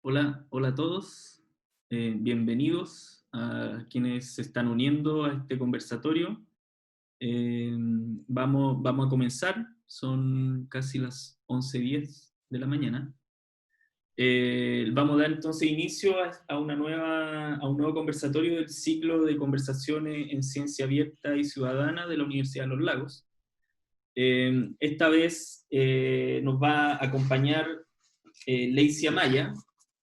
Hola, hola a todos. Bienvenidos a quienes se están uniendo a este conversatorio. Vamos a comenzar, son casi las 11:10 de la mañana. Vamos a dar entonces inicio a un nuevo conversatorio del ciclo de conversaciones en ciencia abierta y ciudadana de la Universidad de los Lagos. Esta vez nos va a acompañar Lacey Amaya.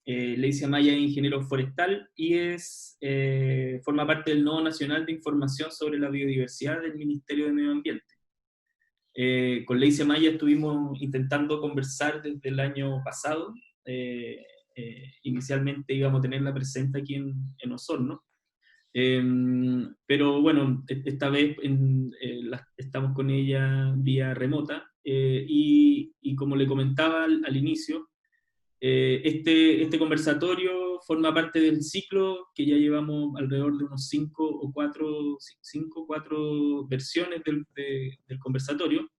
Lacey Amaya es ingeniero forestal y forma parte del Nodo Nacional de Información sobre la Biodiversidad del Ministerio de Medio Ambiente. Con Lacey Amaya estuvimos intentando conversar desde el año pasado. Inicialmente íbamos a tenerla presente aquí en Osorno. Pero bueno, esta vez estamos con ella vía remota, y como le comentaba al inicio, este conversatorio forma parte del ciclo que ya llevamos alrededor de unos 4 versiones del conversatorio,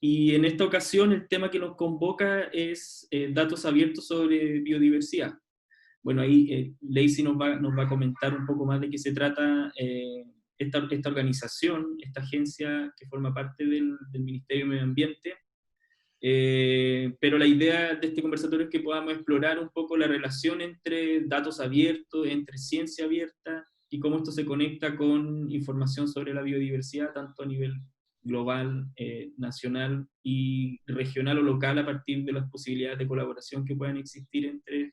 y en esta ocasión el tema que nos convoca es datos abiertos sobre biodiversidad. Bueno, ahí Lacey nos va a comentar un poco más de qué se trata esta organización, esta agencia que forma parte del Ministerio de Medio Ambiente. Pero la idea de este conversatorio es que podamos explorar un poco la relación entre datos abiertos, entre ciencia abierta, y cómo esto se conecta con información sobre la biodiversidad, tanto a nivel global, nacional y regional o local, a partir de las posibilidades de colaboración que puedan existir entre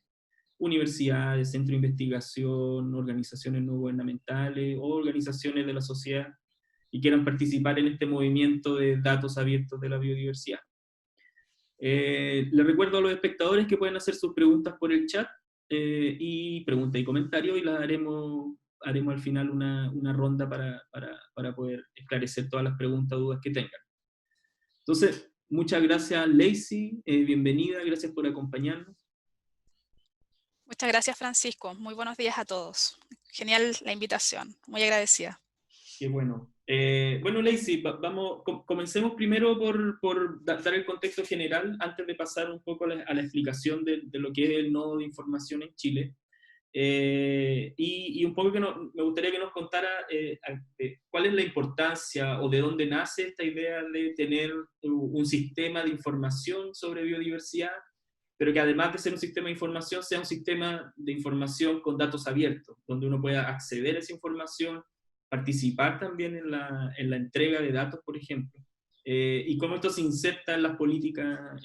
universidades, centros de investigación, organizaciones no gubernamentales o organizaciones de la sociedad y quieran participar en este movimiento de datos abiertos de la biodiversidad. Les recuerdo a los espectadores que pueden hacer sus preguntas por el chat, y preguntas y comentarios, y haremos al final una ronda para poder esclarecer todas las preguntas o dudas que tengan. Entonces, muchas gracias, Lacey, bienvenida, gracias por acompañarnos. Muchas gracias, Francisco. Muy buenos días a todos. Genial la invitación. Muy agradecida. Qué bueno. Bueno, Lacey, comencemos primero por dar el contexto general antes de pasar un poco a la explicación de lo que es el nodo de información en Chile. Y un poco me gustaría que nos contara cuál es la importancia o de dónde nace esta idea de tener un sistema de información sobre biodiversidad, pero que además de ser un sistema de información, sea un sistema de información con datos abiertos, donde uno pueda acceder a esa información, participar también en la entrega de datos, por ejemplo, y cómo esto se inserta en las políticas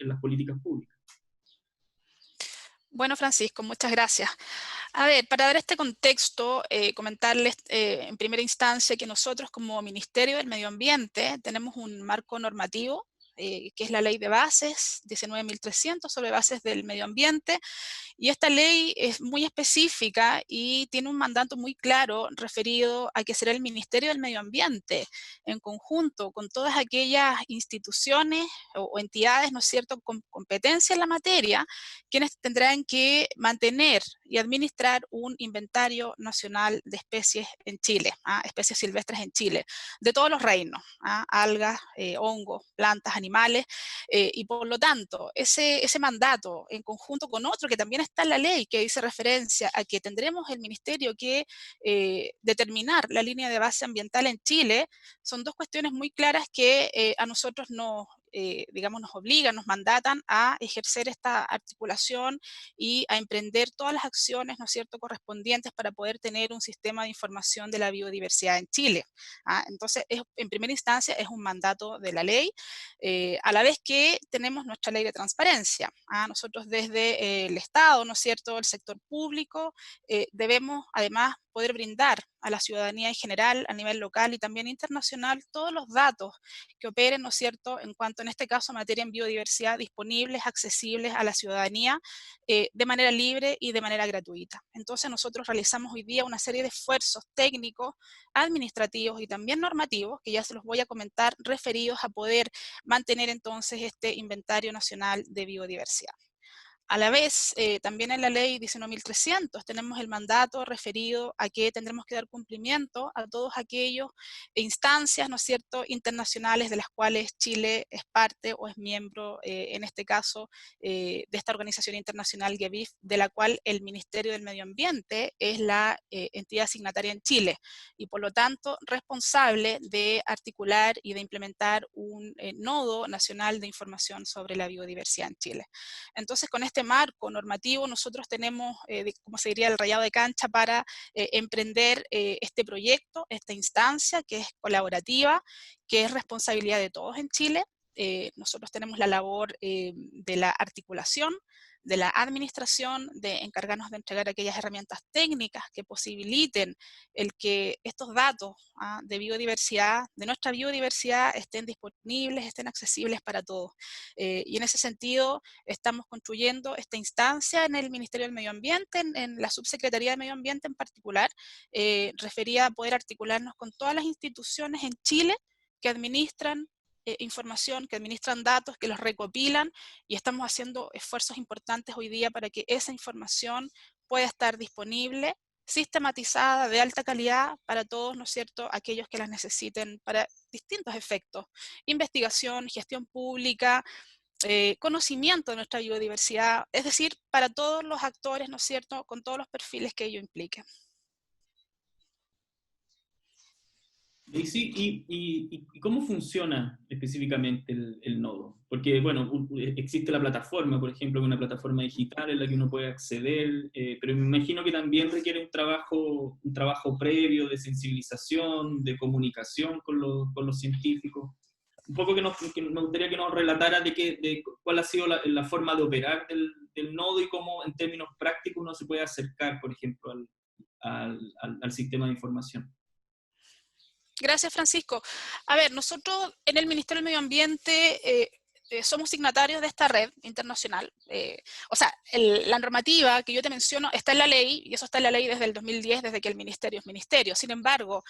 públicas. Bueno, Francisco, muchas gracias. A ver, para dar este contexto, comentarles en primera instancia que nosotros como Ministerio del Medio Ambiente tenemos un marco normativo, que es la Ley de Bases 19.300 sobre bases del medio ambiente. Y esta ley es muy específica y tiene un mandato muy claro referido a que será el Ministerio del Medio Ambiente, en conjunto con todas aquellas instituciones o entidades, ¿no es cierto?, con competencia en la materia, quienes tendrán que mantener y administrar un inventario nacional de especies en Chile, especies silvestres en Chile, de todos los reinos, algas, hongos, plantas, animales, y por lo tanto, ese mandato, en conjunto con otro que también está en la ley, que dice referencia a que tendremos el ministerio que determinar la línea de base ambiental en Chile, son dos cuestiones muy claras que a nosotros digamos, nos obligan, nos mandatan a ejercer esta articulación y a emprender todas las acciones, ¿no es cierto?, correspondientes para poder tener un sistema de información de la biodiversidad en Chile. Entonces, en primera instancia, es un mandato de la ley, a la vez que tenemos nuestra ley de transparencia. Nosotros desde el Estado, ¿no es cierto?, el sector público, debemos además poder brindar a la ciudadanía en general, a nivel local y también internacional, todos los datos que operen, ¿no es cierto?, en cuanto en este caso a materia en biodiversidad, disponibles, accesibles a la ciudadanía de manera libre y de manera gratuita. Entonces nosotros realizamos hoy día una serie de esfuerzos técnicos, administrativos y también normativos, que ya se los voy a comentar, referidos a poder mantener entonces este inventario nacional de biodiversidad. A la vez, también en la ley 19.300 tenemos el mandato referido a que tendremos que dar cumplimiento a todos aquellos instancias, ¿no es cierto?, internacionales de las cuales Chile es parte o es miembro, en este caso, de esta organización internacional GEBIF, de la cual el Ministerio del Medio Ambiente es la entidad signataria en Chile y por lo tanto responsable de articular y de implementar un nodo nacional de información sobre la biodiversidad en Chile. Entonces, con este marco normativo nosotros tenemos, como se diría, el rayado de cancha para emprender este proyecto, esta instancia que es colaborativa, que es responsabilidad de todos en Chile. Nosotros tenemos la labor de la articulación, de la administración, de encargarnos de entregar aquellas herramientas técnicas que posibiliten el que estos datos de biodiversidad, de nuestra biodiversidad, estén disponibles, estén accesibles para todos. Y en ese sentido estamos construyendo esta instancia en el Ministerio del Medio Ambiente, en la Subsecretaría de Medio Ambiente en particular, referida a poder articularnos con todas las instituciones en Chile que administran información, que administran datos, que los recopilan, y estamos haciendo esfuerzos importantes hoy día para que esa información pueda estar disponible, sistematizada, de alta calidad para todos, ¿no es cierto?, aquellos que las necesiten para distintos efectos: investigación, gestión pública, conocimiento de nuestra biodiversidad, es decir, para todos los actores, ¿no es cierto?, con todos los perfiles que ello implique. Y sí, y cómo funciona específicamente el nodo? Porque, bueno, existe la plataforma, por ejemplo, una plataforma digital en la que uno puede acceder, pero me imagino que también requiere un trabajo previo de sensibilización, de comunicación con los científicos. Un poco que me gustaría que nos relatara cuál ha sido la forma de operar del nodo y cómo en términos prácticos uno se puede acercar, por ejemplo, al sistema de información. Gracias, Francisco. A ver, nosotros en el Ministerio del Medio Ambiente somos signatarios de esta red internacional. O sea, la normativa que yo te menciono está en la ley, y eso está en la ley desde el 2010, desde que el ministerio es ministerio. Sin embargo,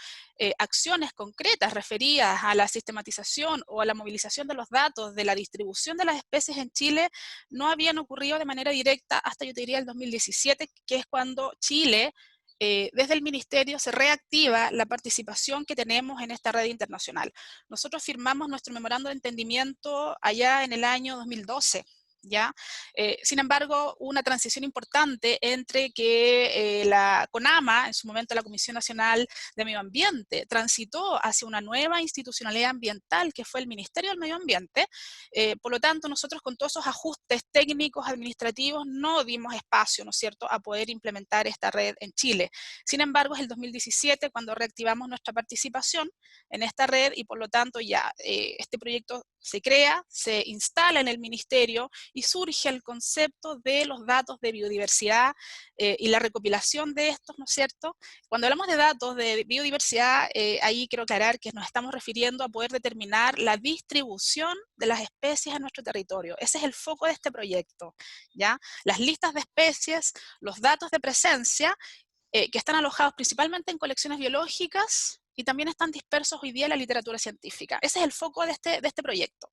acciones concretas referidas a la sistematización o a la movilización de los datos de la distribución de las especies en Chile no habían ocurrido de manera directa hasta, yo te diría, el 2017, que es cuando Chile, desde el ministerio, se reactiva la participación que tenemos en esta red internacional. Nosotros firmamos nuestro memorando de entendimiento allá en el año 2012. ¿Ya? Sin embargo, hubo una transición importante entre que la CONAMA, en su momento la Comisión Nacional de Medio Ambiente, transitó hacia una nueva institucionalidad ambiental que fue el Ministerio del Medio Ambiente. Por lo tanto, nosotros con todos esos ajustes técnicos, administrativos, no dimos espacio, ¿no es cierto?, a poder implementar esta red en Chile. Sin embargo, es el 2017 cuando reactivamos nuestra participación en esta red y por lo tanto ya este proyecto se crea, se instala en el ministerio y surge el concepto de los datos de biodiversidad y la recopilación de estos, ¿no es cierto? Cuando hablamos de datos de biodiversidad, ahí quiero aclarar que nos estamos refiriendo a poder determinar la distribución de las especies en nuestro territorio. Ese es el foco de este proyecto, ¿ya? Las listas de especies, los datos de presencia, que están alojados principalmente en colecciones biológicas y también están dispersos hoy día en la literatura científica. Ese es el foco de este proyecto.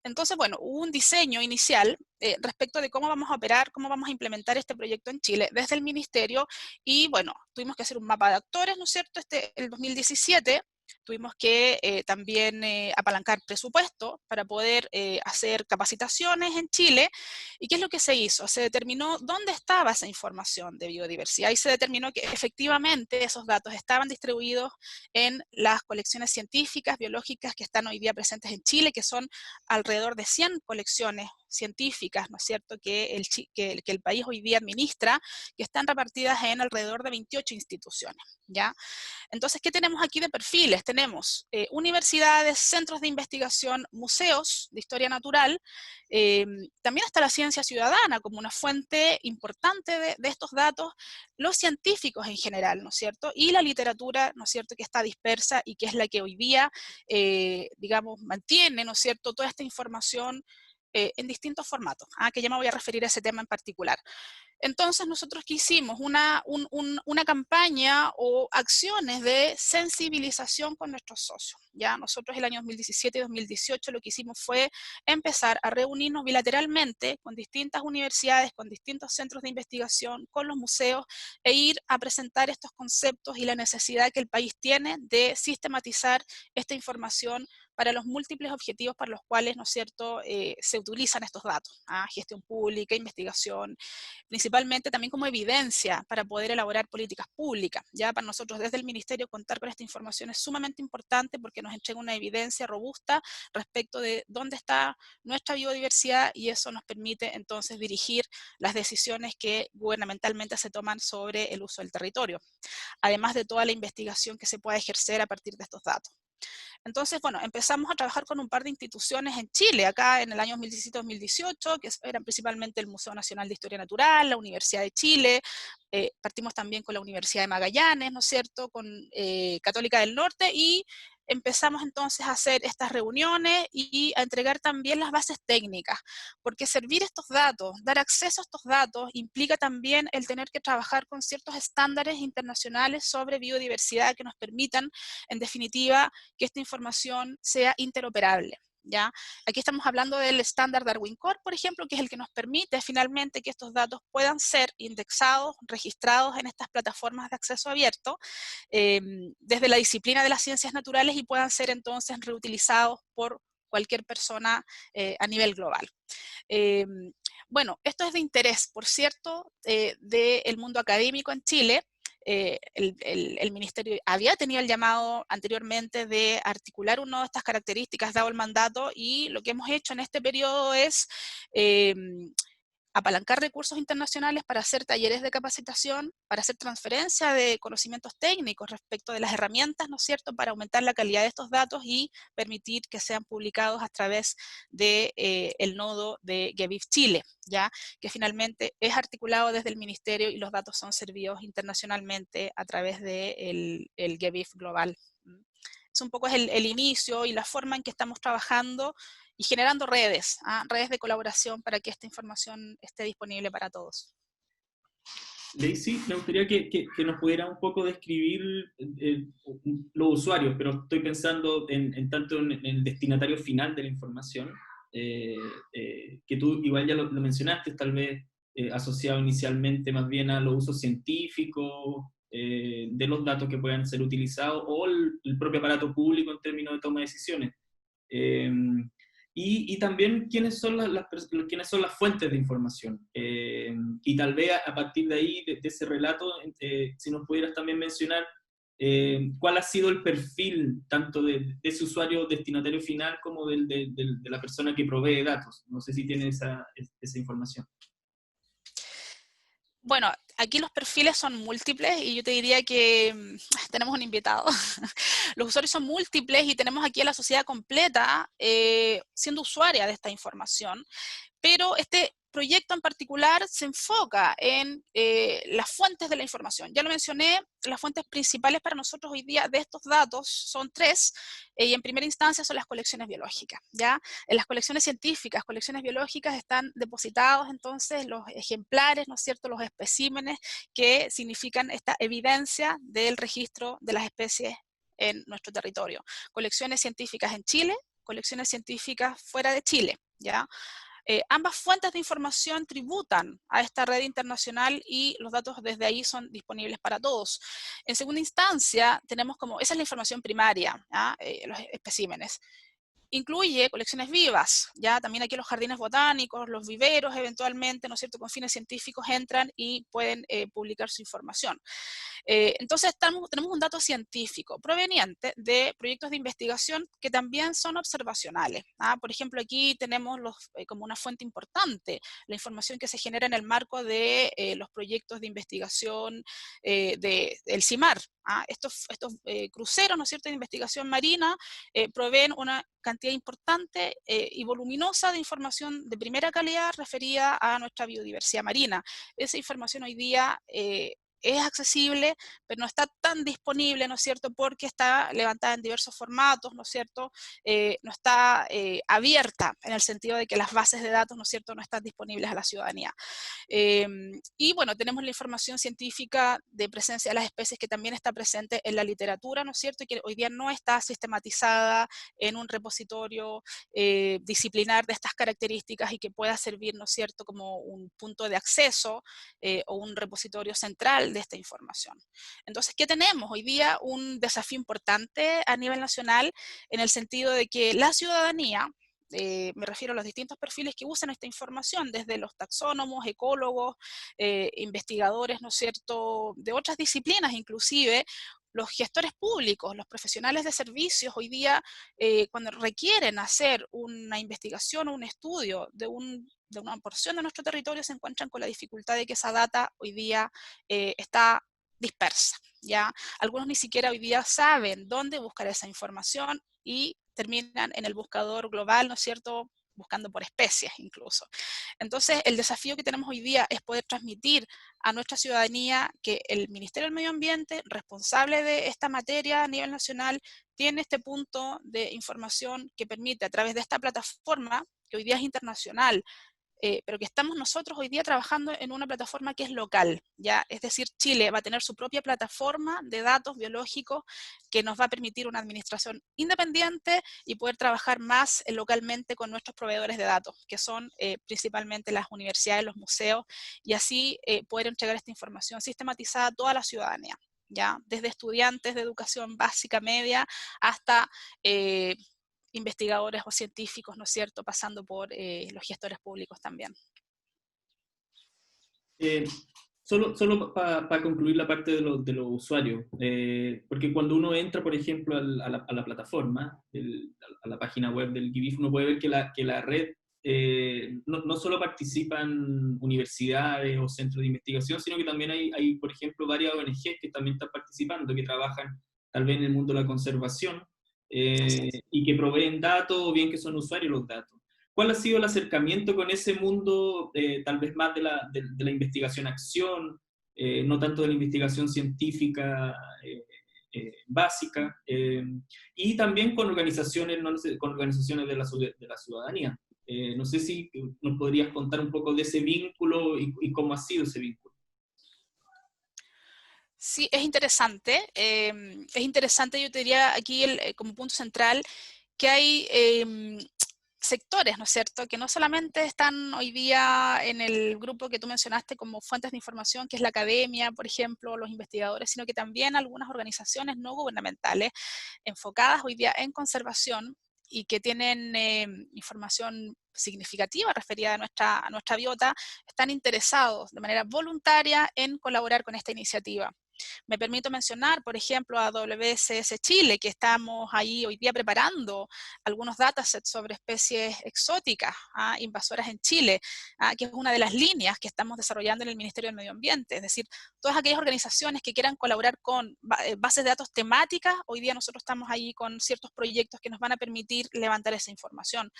Entonces, bueno, hubo un diseño inicial respecto de cómo vamos a operar, cómo vamos a implementar este proyecto en Chile desde el ministerio y, bueno, tuvimos que hacer un mapa de actores, ¿no es cierto? El 2017 tuvimos que también apalancar presupuesto para poder hacer capacitaciones en Chile. ¿Y qué es lo que se hizo? Se determinó dónde estaba esa información de biodiversidad y se determinó que efectivamente esos datos estaban distribuidos en las colecciones científicas, biológicas que están hoy día presentes en Chile, que son alrededor de 100 colecciones científicas, ¿no es cierto?, que el país hoy día administra, que están repartidas en alrededor de 28 instituciones, ¿ya? Entonces, ¿qué tenemos aquí de perfiles? Tenemos universidades, centros de investigación, museos de historia natural, también está la ciencia ciudadana como una fuente importante de estos datos, los científicos en general, ¿no es cierto? Y la literatura, ¿no es cierto?, que está dispersa y que es la que hoy día, digamos, mantiene, ¿no es cierto?, toda esta información en distintos formatos, que ya me voy a referir a ese tema en particular. Entonces nosotros que hicimos una campaña o acciones de sensibilización con nuestros socios. Ya nosotros el año 2017 y 2018 lo que hicimos fue empezar a reunirnos bilateralmente con distintas universidades, con distintos centros de investigación, con los museos, e ir a presentar estos conceptos y la necesidad que el país tiene de sistematizar esta información para los múltiples objetivos para los cuales, ¿no es cierto?, se utilizan estos datos, gestión pública, investigación, principalmente también como evidencia para poder elaborar políticas públicas. Ya para nosotros desde el Ministerio contar con esta información es sumamente importante porque nos entrega una evidencia robusta respecto de dónde está nuestra biodiversidad y eso nos permite entonces dirigir las decisiones que gubernamentalmente se toman sobre el uso del territorio, además de toda la investigación que se pueda ejercer a partir de estos datos. Entonces, bueno, empezamos a trabajar con un par de instituciones en Chile, acá en el año 2017-2018, que eran principalmente el Museo Nacional de Historia Natural, la Universidad de Chile, partimos también con la Universidad de Magallanes, ¿no es cierto?, con Católica del Norte, y empezamos entonces a hacer estas reuniones y a entregar también las bases técnicas, porque servir estos datos, dar acceso a estos datos, implica también el tener que trabajar con ciertos estándares internacionales sobre biodiversidad que nos permitan, en definitiva, que esta información sea interoperable. ¿Ya? Aquí estamos hablando del estándar Darwin Core, por ejemplo, que es el que nos permite finalmente que estos datos puedan ser indexados, registrados en estas plataformas de acceso abierto, desde la disciplina de las ciencias naturales y puedan ser entonces reutilizados por cualquier persona a nivel global. Bueno, esto es de interés, por cierto, del mundo académico en Chile. El Ministerio había tenido el llamado anteriormente de articular una de estas características dado el mandato y lo que hemos hecho en este periodo es apalancar recursos internacionales para hacer talleres de capacitación, para hacer transferencia de conocimientos técnicos respecto de las herramientas, ¿no es cierto?, para aumentar la calidad de estos datos y permitir que sean publicados a través de el nodo de GEBIF Chile, ¿ya?, que finalmente es articulado desde el Ministerio y los datos son servidos internacionalmente a través de el GEBIF Global. Es un poco el inicio y la forma en que estamos trabajando y generando redes, redes de colaboración para que esta información esté disponible para todos. Daisy, me gustaría que nos pudiera un poco describir los usuarios, pero estoy pensando en tanto en el destinatario final de la información, que tú igual ya lo mencionaste, tal vez asociado inicialmente más bien a los usos científicos de los datos que puedan ser utilizados, o el propio aparato público en términos de toma de decisiones. Y también quiénes son quiénes son las fuentes de información. Y tal vez a partir de ahí, de ese relato, si nos pudieras también mencionar cuál ha sido el perfil tanto de ese usuario destinatario final como de la persona que provee datos. No sé si tiene esa información. Bueno, aquí los perfiles son múltiples y yo te diría que tenemos un invitado. Los usuarios son múltiples y tenemos aquí a la sociedad completa siendo usuaria de esta información, pero este proyecto en particular se enfoca en las fuentes de la información. Ya lo mencioné, las fuentes principales para nosotros hoy día de estos datos son tres, y en primera instancia son las colecciones biológicas. ¿Ya? En las colecciones científicas, colecciones biológicas, están depositados entonces los ejemplares, ¿no es cierto?, los especímenes que significan esta evidencia del registro de las especies en nuestro territorio. Colecciones científicas en Chile, colecciones científicas fuera de Chile, ¿ya? Ambas fuentes de información tributan a esta red internacional y los datos desde ahí son disponibles para todos. En segunda instancia, tenemos esa es la información primaria, los especímenes. Incluye colecciones vivas, ya también aquí los jardines botánicos, los viveros eventualmente, ¿no es cierto?, con fines científicos entran y pueden publicar su información. Entonces tenemos un dato científico proveniente de proyectos de investigación que también son observacionales. Por ejemplo, aquí tenemos como una fuente importante la información que se genera en el marco de los proyectos de investigación del CIMAR. Estos cruceros, ¿no es cierto?, de investigación marina proveen una cantidad importante y voluminosa de información de primera calidad referida a nuestra biodiversidad marina. Esa información hoy día es accesible, pero no está tan disponible, ¿no es cierto?, porque está levantada en diversos formatos, ¿no es cierto?, no está abierta en el sentido de que las bases de datos, ¿no es cierto?, no están disponibles a la ciudadanía. Y bueno, tenemos la información científica de presencia de las especies que también está presente en la literatura, ¿no es cierto?, y que hoy día no está sistematizada en un repositorio disciplinar de estas características y que pueda servir, ¿no es cierto?, como un punto de acceso o un repositorio central de esta información. Entonces, ¿qué tenemos? Hoy día un desafío importante a nivel nacional en el sentido de que la ciudadanía, me refiero a los distintos perfiles que usan esta información, desde los taxónomos, ecólogos, investigadores, ¿no es cierto?, de otras disciplinas inclusive, los gestores públicos, los profesionales de servicios, hoy día, cuando requieren hacer una investigación o un estudio de una porción de nuestro territorio, se encuentran con la dificultad de que esa data hoy día está dispersa, ¿ya? Algunos ni siquiera hoy día saben dónde buscar esa información y terminan en el buscador global, ¿no es cierto?, buscando por especies incluso. Entonces, el desafío que tenemos hoy día es poder transmitir a nuestra ciudadanía que el Ministerio del Medio Ambiente, responsable de esta materia a nivel nacional, tiene este punto de información que permite a través de esta plataforma, que hoy día es internacional, pero que estamos nosotros hoy día trabajando en una plataforma que es local, ¿ya? Es decir, Chile va a tener su propia plataforma de datos biológicos que nos va a permitir una administración independiente y poder trabajar más localmente con nuestros proveedores de datos, que son principalmente las universidades, los museos, y así poder entregar esta información sistematizada a toda la ciudadanía, ¿ya? Desde estudiantes de educación básica media hasta investigadores o científicos, ¿no es cierto?, pasando por los gestores públicos también. Eh, solo para concluir la parte de los usuarios, porque cuando uno entra, por ejemplo, a la plataforma, a la página web del GIBIF, uno puede ver que la red no solo participan universidades o centros de investigación, sino que también hay, por ejemplo, varias ONGs que también están participando, que trabajan tal vez en el mundo de la conservación, y que proveen datos o bien que son usuarios de los datos. ¿Cuál ha sido el acercamiento con ese mundo, tal vez más de la investigación-acción, no tanto de la investigación científica básica, y también con organizaciones, no sé, con organizaciones de la ciudadanía? No sé si nos podrías contar un poco de ese vínculo y cómo ha sido ese vínculo. Sí, es interesante, yo te diría aquí como punto central que hay sectores, ¿no es cierto?, que no solamente están hoy día en el grupo que tú mencionaste como fuentes de información, que es la academia, por ejemplo, los investigadores, sino que también algunas organizaciones no gubernamentales enfocadas hoy día en conservación y que tienen información significativa referida a nuestra biota, están interesados de manera voluntaria en colaborar con esta iniciativa. Me permito mencionar, por ejemplo, a WCS Chile, que estamos ahí hoy día preparando algunos datasets sobre especies exóticas, invasoras en Chile, que es una de las líneas que estamos desarrollando en el Ministerio del Medio Ambiente. Es decir, todas aquellas organizaciones que quieran colaborar con bases de datos temáticas, hoy día nosotros estamos ahí con ciertos proyectos que nos van a permitir levantar esa información.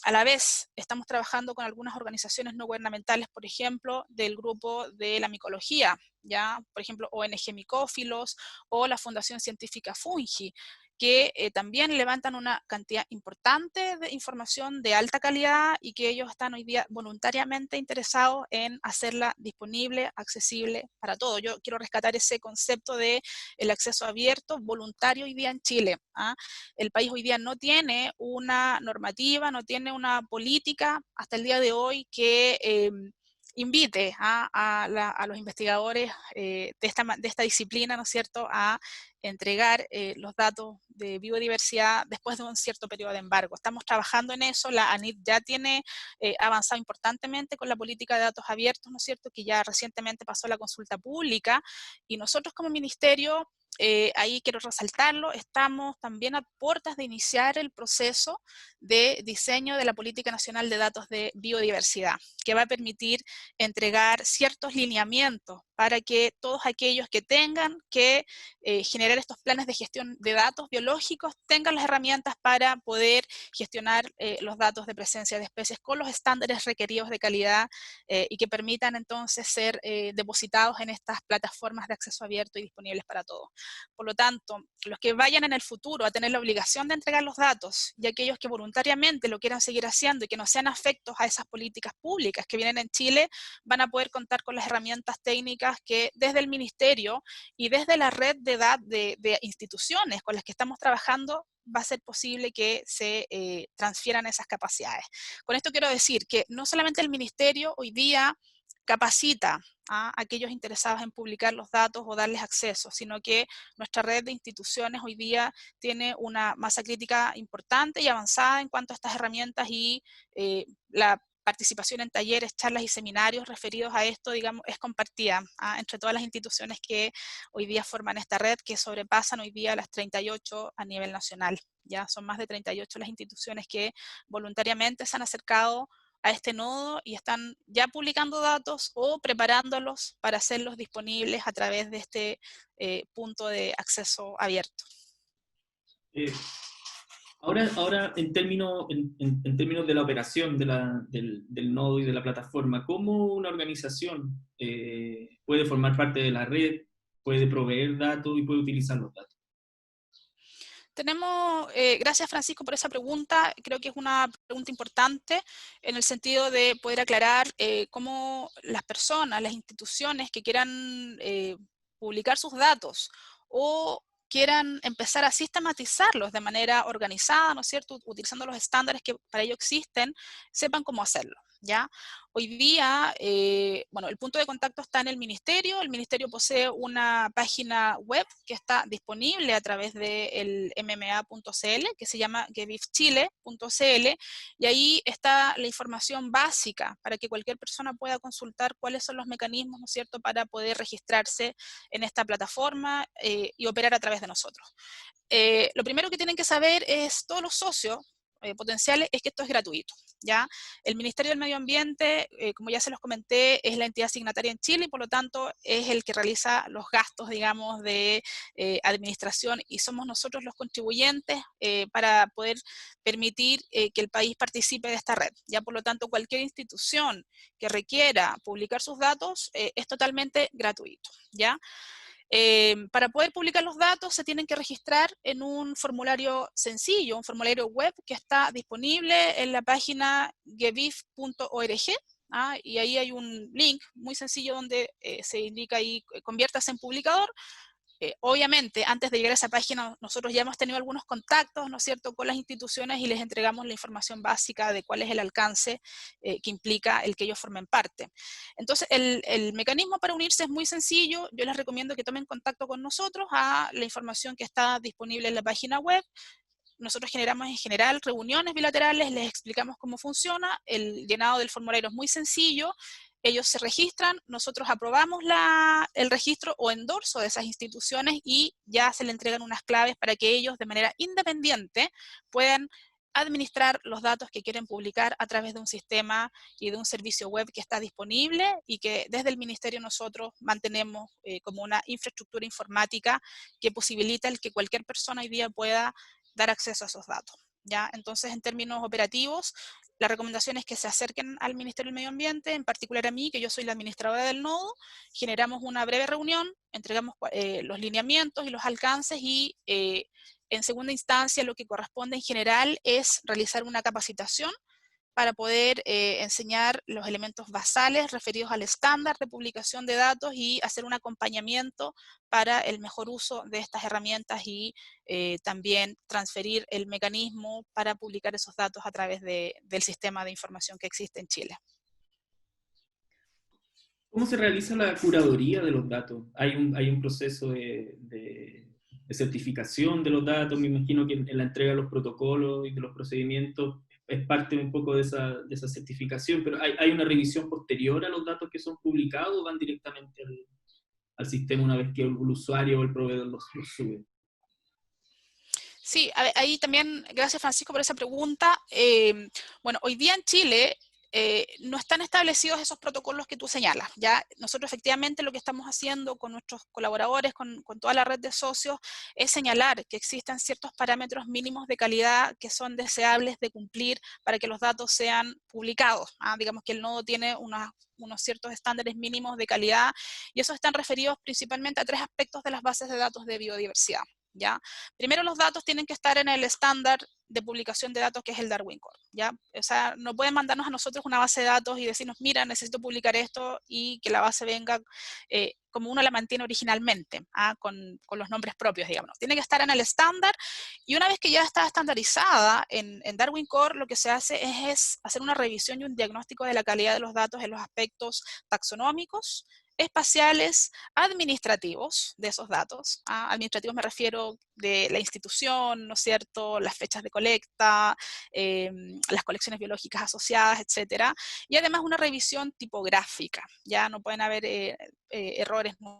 A la vez, estamos trabajando con algunas organizaciones no gubernamentales, por ejemplo, del grupo de la micología, ¿ya? Por ejemplo, ONG Micófilos o la Fundación Científica Fungi, que también levantan una cantidad importante de información de alta calidad y que ellos están hoy día voluntariamente interesados en hacerla disponible, accesible para todos. Yo quiero rescatar ese concepto de el acceso abierto, voluntario hoy día en Chile. El país hoy día no tiene una normativa, no tiene una política hasta el día de hoy que invite a los investigadores de esta disciplina, ¿no es cierto?, a entregar los datos de biodiversidad después de un cierto periodo de embargo. Estamos trabajando en eso, la ANID ya tiene avanzado importantemente con la política de datos abiertos, ¿no es cierto?, que ya recientemente pasó la consulta pública, y nosotros como ministerio, ahí quiero resaltarlo, estamos también a puertas de iniciar el proceso de diseño de la Política Nacional de Datos de Biodiversidad, que va a permitir entregar ciertos lineamientos para que todos aquellos que tengan que generar estos planes de gestión de datos biológicos tengan las herramientas para poder gestionar los datos de presencia de especies con los estándares requeridos de calidad y que permitan entonces ser depositados en estas plataformas de acceso abierto y disponibles para todos. Por lo tanto, los que vayan en el futuro a tener la obligación de entregar los datos y aquellos que voluntariamente lo quieran seguir haciendo y que no sean afectos a esas políticas públicas que vienen en Chile, van a poder contar con las herramientas técnicas que desde el Ministerio y desde la red de instituciones con las que estamos trabajando va a ser posible que se transfieran esas capacidades. Con esto quiero decir que no solamente el Ministerio hoy día capacita a aquellos interesados en publicar los datos o darles acceso, sino que nuestra red de instituciones hoy día tiene una masa crítica importante y avanzada en cuanto a estas herramientas y la participación en talleres, charlas y seminarios referidos a esto, digamos, es compartida entre todas las instituciones que hoy día forman esta red, que sobrepasan hoy día las 38 a nivel nacional. Ya son más de 38 las instituciones que voluntariamente se han acercado a este nodo y están ya publicando datos o preparándolos para hacerlos disponibles a través de este punto de acceso abierto. Eh, ahora en términos de la operación del nodo y de la plataforma, ¿cómo una organización puede formar parte de la red, puede proveer datos y puede utilizar los datos? Tenemos, gracias Francisco por esa pregunta, creo que es una pregunta importante en el sentido de poder aclarar cómo las personas, las instituciones que quieran publicar sus datos o quieran empezar a sistematizarlos de manera organizada, ¿no es cierto?, utilizando los estándares que para ello existen, sepan cómo hacerlo, ¿ya? Hoy día, bueno, el punto de contacto está en el Ministerio posee una página web que está disponible a través del mma.cl, que se llama gevifchile.cl, y ahí está la información básica para que cualquier persona pueda consultar cuáles son los mecanismos, ¿no es cierto?, para poder registrarse en esta plataforma y operar a través de nosotros. Lo primero que tienen que saber es todos los socios potenciales es que esto es gratuito, ¿ya? El Ministerio del Medio Ambiente, como ya se los comenté, es la entidad signataria en Chile y por lo tanto es el que realiza los gastos, digamos, de administración y somos nosotros los contribuyentes para poder permitir que el país participe de esta red, ¿ya? Por lo tanto, cualquier institución que requiera publicar sus datos es totalmente gratuito, ¿ya? Para poder publicar los datos se tienen que registrar en un formulario sencillo, un formulario web que está disponible en la página gevif.org. Y ahí hay un link muy sencillo donde se indica ahí, conviértase en publicador. Obviamente, antes de llegar a esa página, nosotros ya hemos tenido algunos contactos, ¿no es cierto?, con las instituciones y les entregamos la información básica de cuál es el alcance que implica el que ellos formen parte. Entonces, el mecanismo para unirse es muy sencillo. Yo les recomiendo que tomen contacto con nosotros a la información que está disponible en la página web. Nosotros generamos en general reuniones bilaterales, les explicamos cómo funciona, el llenado del formulario es muy sencillo, ellos se registran, nosotros aprobamos el registro o endorso de esas instituciones y ya se le entregan unas claves para que ellos de manera independiente puedan administrar los datos que quieren publicar a través de un sistema y de un servicio web que está disponible y que desde el Ministerio nosotros mantenemos como una infraestructura informática que posibilita el que cualquier persona hoy día pueda dar acceso a esos datos, ¿ya? Entonces, en términos operativos, la recomendación es que se acerquen al Ministerio del Medio Ambiente, en particular a mí, que yo soy la administradora del nodo, generamos una breve reunión, entregamos los lineamientos y los alcances y en segunda instancia lo que corresponde en general es realizar una capacitación para poder enseñar los elementos basales referidos al estándar de publicación de datos y hacer un acompañamiento para el mejor uso de estas herramientas y también transferir el mecanismo para publicar esos datos a través del sistema de información que existe en Chile. ¿Cómo se realiza la curaduría de los datos? ¿Hay un proceso de certificación de los datos? Me imagino que en la entrega de los protocolos y de los procedimientos es parte un poco de esa certificación, pero ¿hay una revisión posterior a los datos que son publicados o van directamente al sistema una vez que el usuario o el proveedor los sube? Sí, ahí también, gracias Francisco por esa pregunta. Bueno, hoy día en Chile no están establecidos esos protocolos que tú señalas. ¿Ya? Nosotros efectivamente lo que estamos haciendo con nuestros colaboradores, con toda la red de socios, es señalar que existen ciertos parámetros mínimos de calidad que son deseables de cumplir para que los datos sean publicados. Digamos que el nodo tiene unos ciertos estándares mínimos de calidad, y esos están referidos principalmente a 3 aspectos de las bases de datos de biodiversidad. ¿Ya? Primero, los datos tienen que estar en el estándar de publicación de datos, que es el Darwin Core, ¿ya? O sea, no pueden mandarnos a nosotros una base de datos y decirnos, mira, necesito publicar esto, y que la base venga como uno la mantiene originalmente, con los nombres propios, digamos. Tiene que estar en el estándar, y una vez que ya está estandarizada en Darwin Core, lo que se hace es hacer una revisión y un diagnóstico de la calidad de los datos en los aspectos taxonómicos, espaciales, administrativos de esos datos. Administrativos me refiero de la institución, ¿no es cierto?, las fechas de colecta, las colecciones biológicas asociadas, etcétera. Y además una revisión tipográfica, ya no pueden haber errores, ¿no?,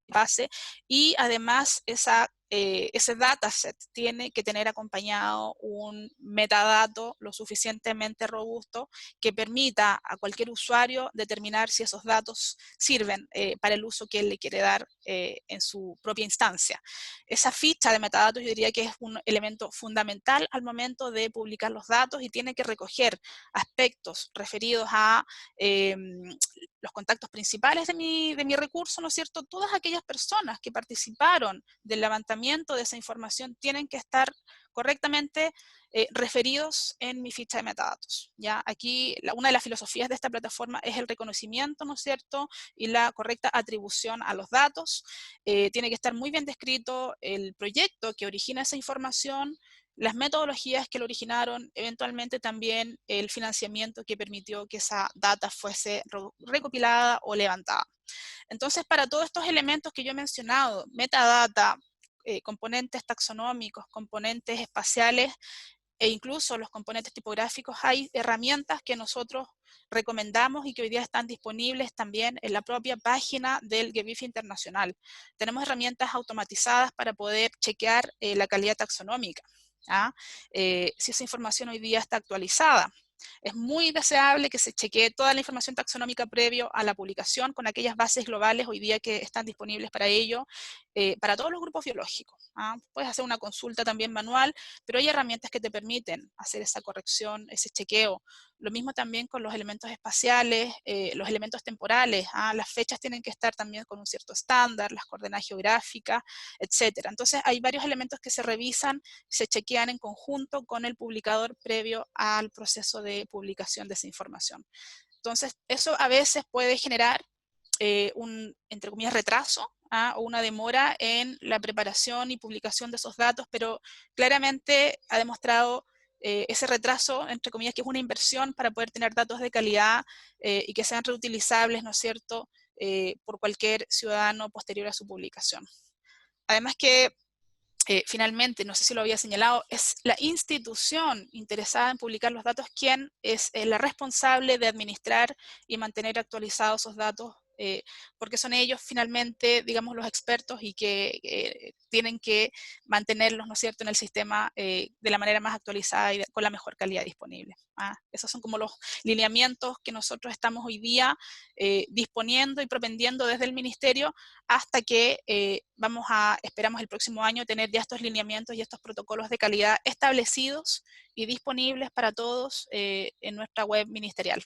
base, y además ese dataset tiene que tener acompañado un metadato lo suficientemente robusto que permita a cualquier usuario determinar si esos datos sirven para el uso que él le quiere dar en su propia instancia. Esa ficha de metadatos yo diría que es un elemento fundamental al momento de publicar los datos, y tiene que recoger aspectos referidos a los contactos principales de mi recurso, ¿no es cierto? Todas aquellas personas que participaron del levantamiento de esa información tienen que estar correctamente referidos en mi ficha de metadatos. ¿Ya? Aquí una de las filosofías de esta plataforma es el reconocimiento, ¿no es cierto?, y la correcta atribución a los datos. Tiene que estar muy bien descrito el proyecto que origina esa información, las metodologías que lo originaron, eventualmente también el financiamiento que permitió que esa data fuese recopilada o levantada. Entonces, para todos estos elementos que yo he mencionado, metadata, componentes taxonómicos, componentes espaciales e incluso los componentes tipográficos, hay herramientas que nosotros recomendamos y que hoy día están disponibles también en la propia página del GBIF Internacional. Tenemos herramientas automatizadas para poder chequear la calidad taxonómica. Si esa información hoy día está actualizada. Es muy deseable que se chequee toda la información taxonómica previo a la publicación con aquellas bases globales hoy día que están disponibles para ello, para todos los grupos biológicos. Puedes hacer una consulta también manual, pero hay herramientas que te permiten hacer esa corrección, ese chequeo. Lo mismo también con los elementos espaciales, los elementos temporales. Las fechas tienen que estar también con un cierto estándar, las coordenadas geográficas, etc. Entonces hay varios elementos que se revisan, se chequean en conjunto con el publicador previo al proceso de publicación de esa información. Entonces eso a veces puede generar un, entre comillas, retraso o una demora en la preparación y publicación de esos datos, pero claramente ha demostrado ese retraso, entre comillas, que es una inversión para poder tener datos de calidad y que sean reutilizables, ¿no es cierto?, por cualquier ciudadano posterior a su publicación. Además que finalmente, no sé si lo había señalado, es la institución interesada en publicar los datos quien es la responsable de administrar y mantener actualizados esos datos, porque son ellos finalmente, digamos, los expertos y que tienen que mantenerlos, ¿no es cierto?, en el sistema de la manera más actualizada y con la mejor calidad disponible. Esos son como los lineamientos que nosotros estamos hoy día disponiendo y propendiendo desde el Ministerio, hasta que esperamos el próximo año tener ya estos lineamientos y estos protocolos de calidad establecidos y disponibles para todos en nuestra web ministerial.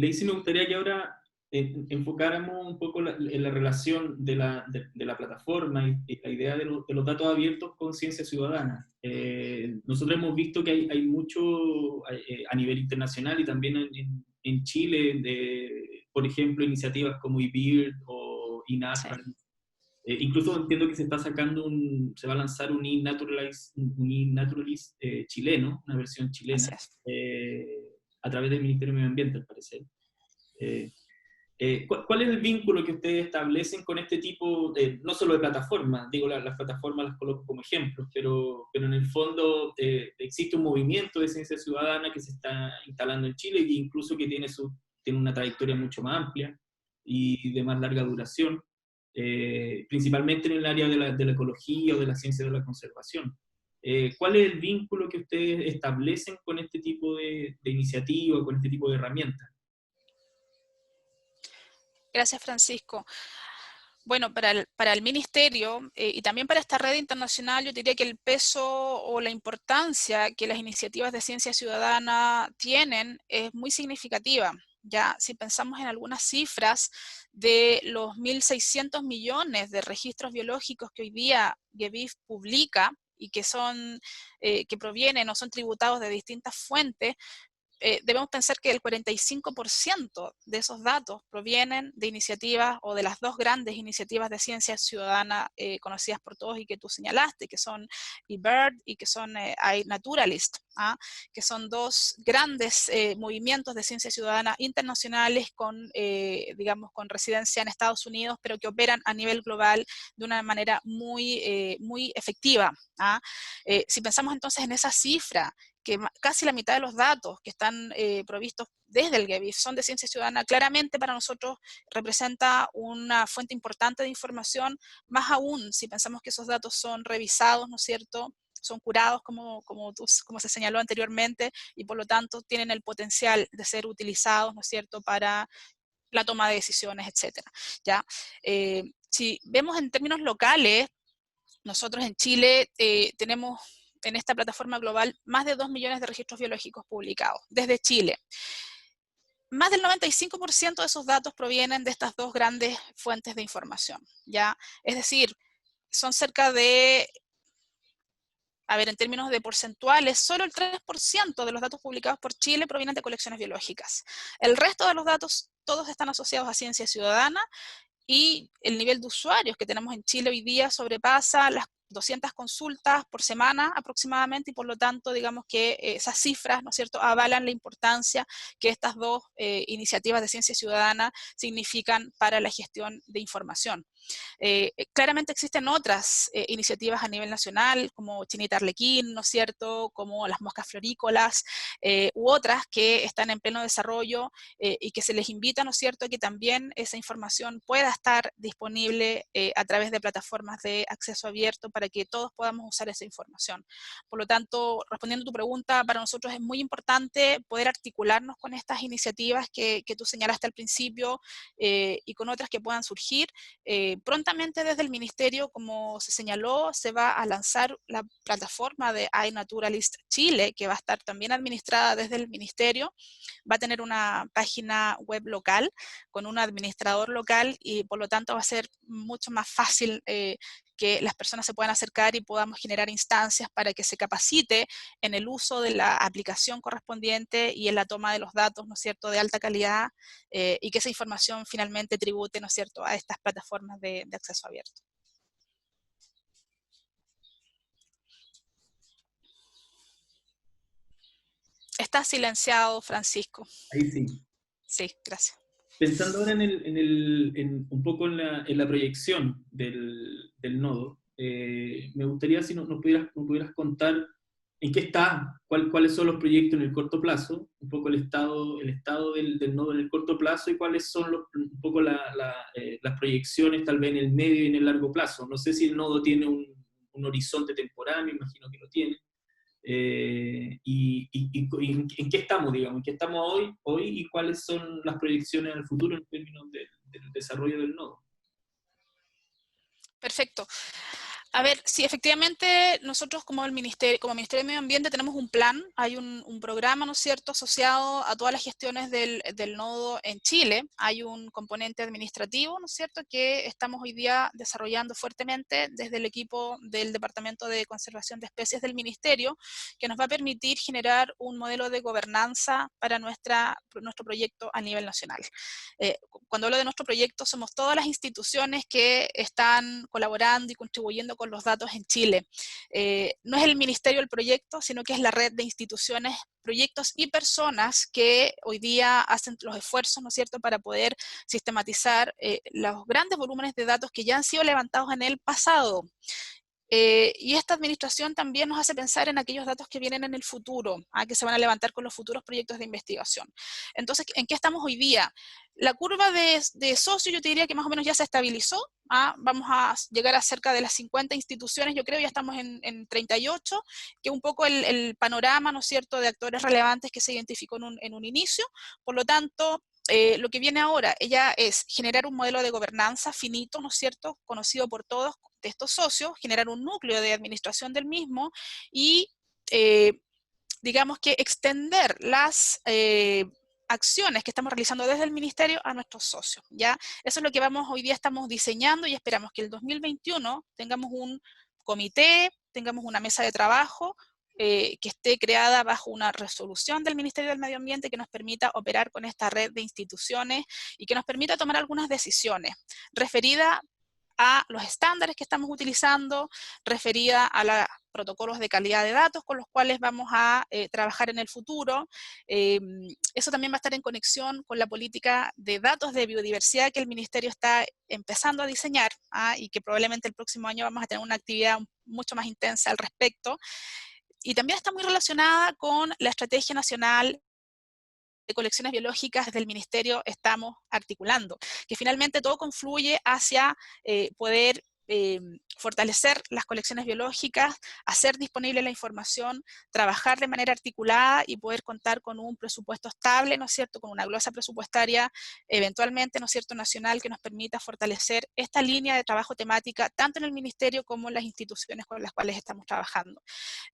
Leisy, me gustaría que ahora enfocáramos un poco en la relación de la plataforma y la idea de los datos abiertos con ciencia ciudadana. Nosotros hemos visto que hay mucho a nivel internacional y también en Chile, por ejemplo, iniciativas como eBird o eNaturalist. Sí. Incluso entiendo que se va a lanzar un eNaturalist chileno, una versión chilena, a través del Ministerio de Medio Ambiente, al parecer. ¿Cuál es el vínculo que ustedes establecen con este tipo, no solo de plataformas? Digo, las plataformas las coloco como ejemplos, pero en el fondo existe un movimiento de ciencia ciudadana que se está instalando en Chile e incluso que tiene una trayectoria mucho más amplia y de más larga duración, principalmente en el área de la ecología o de la ciencia de la conservación. ¿Cuál es el vínculo que ustedes establecen con este tipo de iniciativa, con este tipo de herramientas? Gracias, Francisco. Bueno, para el ministerio y también para esta red internacional, yo diría que el peso o la importancia que las iniciativas de ciencia ciudadana tienen es muy significativa. Ya, si pensamos en algunas cifras de los 1.600 millones de registros biológicos que hoy día GEBIF publica y que son, que provienen o son tributados de distintas fuentes, debemos pensar que el 45% de esos datos provienen de iniciativas o de las dos grandes iniciativas de ciencia ciudadana conocidas por todos y que tú señalaste, que son eBird y que son iNaturalist, ¿ah? Que son dos grandes movimientos de ciencia ciudadana internacionales con, digamos, con residencia en Estados Unidos, pero que operan a nivel global de una manera muy efectiva. ¿Ah? Si pensamos entonces en esa cifra, que casi la mitad de los datos que están provistos desde el GEBIF son de ciencia ciudadana, claramente para nosotros representa una fuente importante de información, más aún si pensamos que esos datos son revisados, ¿no es cierto?, son curados como se señaló anteriormente y por lo tanto tienen el potencial de ser utilizados, ¿no es cierto?, para la toma de decisiones, etcétera. ¿Ya? Si vemos en términos locales, nosotros en Chile tenemos en esta plataforma global más de 2 millones de registros biológicos publicados desde Chile. Más del 95% de esos datos provienen de estas dos grandes fuentes de información, ¿ya? Es decir, son cerca de, a ver, en términos de porcentuales, solo el 3% de los datos publicados por Chile provienen de colecciones biológicas. El resto de los datos, todos están asociados a ciencia ciudadana y el nivel de usuarios que tenemos en Chile hoy día sobrepasa las 200 consultas por semana aproximadamente y por lo tanto digamos que esas cifras, ¿no es cierto?, avalan la importancia que estas dos iniciativas de ciencia ciudadana significan para la gestión de información. Claramente existen otras iniciativas a nivel nacional, como Chinita Arlequín, ¿no es cierto?, como las moscas florícolas, u otras que están en pleno desarrollo y que se les invita, ¿no es cierto?, a que también esa información pueda estar disponible a través de plataformas de acceso abierto para que todos podamos usar esa información. Por lo tanto, respondiendo a tu pregunta, para nosotros es muy importante poder articularnos con estas iniciativas que tú señalaste al principio y con otras que puedan surgir. Prontamente desde el Ministerio, como se señaló, se va a lanzar la plataforma de iNaturalist Chile, que va a estar también administrada desde el Ministerio. Va a tener una página web local con un administrador local y por lo tanto va a ser mucho más fácil que las personas se puedan acercar y podamos generar instancias para que se capacite en el uso de la aplicación correspondiente y en la toma de los datos, ¿no es cierto?, de alta calidad y que esa información finalmente tribute, ¿no es cierto?, a estas plataformas de acceso abierto. Está silenciado, Francisco. Ahí sí. Sí, gracias. Pensando ahora un poco en la proyección del nodo, me gustaría si nos pudieras contar en qué está, cuáles son los proyectos en el corto plazo, un poco el estado del nodo en el corto plazo y cuáles son un poco las proyecciones tal vez en el medio y en el largo plazo. No sé si el nodo tiene un horizonte temporal, me imagino que lo tiene. Y en qué estamos, digamos, en qué estamos hoy y cuáles son las proyecciones al futuro en términos del desarrollo del nodo. Perfecto. A ver, sí, efectivamente nosotros como Ministerio de Medio Ambiente tenemos un plan, hay un programa, ¿no es cierto?, asociado a todas las gestiones del nodo en Chile. Hay un componente administrativo, ¿no es cierto?, que estamos hoy día desarrollando fuertemente desde el equipo del Departamento de Conservación de Especies del Ministerio, que nos va a permitir generar un modelo de gobernanza para nuestro proyecto a nivel nacional. Cuando hablo de nuestro proyecto, somos todas las instituciones que están colaborando y contribuyendo con los datos en Chile. No es el ministerio el proyecto, sino que es la red de instituciones, proyectos y personas que hoy día hacen los esfuerzos, ¿no es cierto?, para poder sistematizar los grandes volúmenes de datos que ya han sido levantados en el pasado. Y esta administración también nos hace pensar en aquellos datos que vienen en el futuro, que se van a levantar con los futuros proyectos de investigación. Entonces, ¿en qué estamos hoy día? La curva de socios yo te diría que más o menos ya se estabilizó. Vamos a llegar a cerca de las 50 instituciones, yo creo ya estamos en 38, que es un poco el panorama, ¿no es cierto?, de actores relevantes que se identificó en un inicio. Por lo tanto, lo que viene ahora ella es generar un modelo de gobernanza finito, ¿no es cierto?, conocido por todos de estos socios, generar un núcleo de administración del mismo y, digamos que extender las acciones que estamos realizando desde el ministerio a nuestros socios, ¿ya? Eso es lo que hoy día estamos diseñando y esperamos que el 2021 tengamos un comité, tengamos una mesa de trabajo que esté creada bajo una resolución del Ministerio del Medio Ambiente que nos permita operar con esta red de instituciones y que nos permita tomar algunas decisiones referidas a los estándares que estamos utilizando, referida a los protocolos de calidad de datos con los cuales vamos a trabajar en el futuro. Eso también va a estar en conexión con la política de datos de biodiversidad que el Ministerio está empezando a diseñar y que probablemente el próximo año vamos a tener una actividad mucho más intensa al respecto. Y también está muy relacionada con la Estrategia Nacional de Colecciones Biológicas del Ministerio estamos articulando, que finalmente todo confluye hacia poder fortalecer las colecciones biológicas, hacer disponible la información, trabajar de manera articulada y poder contar con un presupuesto estable, ¿no es cierto?, con una glosa presupuestaria eventualmente, ¿no es cierto?, nacional que nos permita fortalecer esta línea de trabajo temática tanto en el Ministerio como en las instituciones con las cuales estamos trabajando.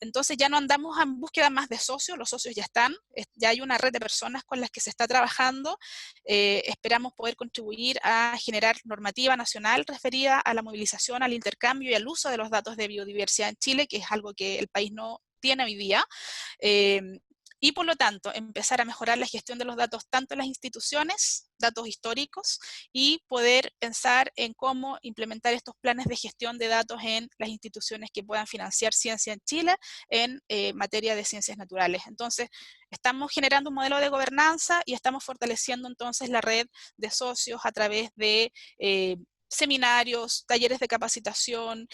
Entonces ya no andamos en búsqueda más de socios, los socios ya están, ya hay una red de personas con las que se está trabajando, esperamos poder contribuir a generar normativa nacional referida a la movilización, al intercambio y al uso de los datos de biodiversidad en Chile, que es algo que el país no tiene hoy día. Y por lo tanto, empezar a mejorar la gestión de los datos tanto en las instituciones, datos históricos, y poder pensar en cómo implementar estos planes de gestión de datos en las instituciones que puedan financiar ciencia en Chile en materia de ciencias naturales. Entonces, estamos generando un modelo de gobernanza y estamos fortaleciendo entonces la red de socios a través de seminarios, talleres de capacitación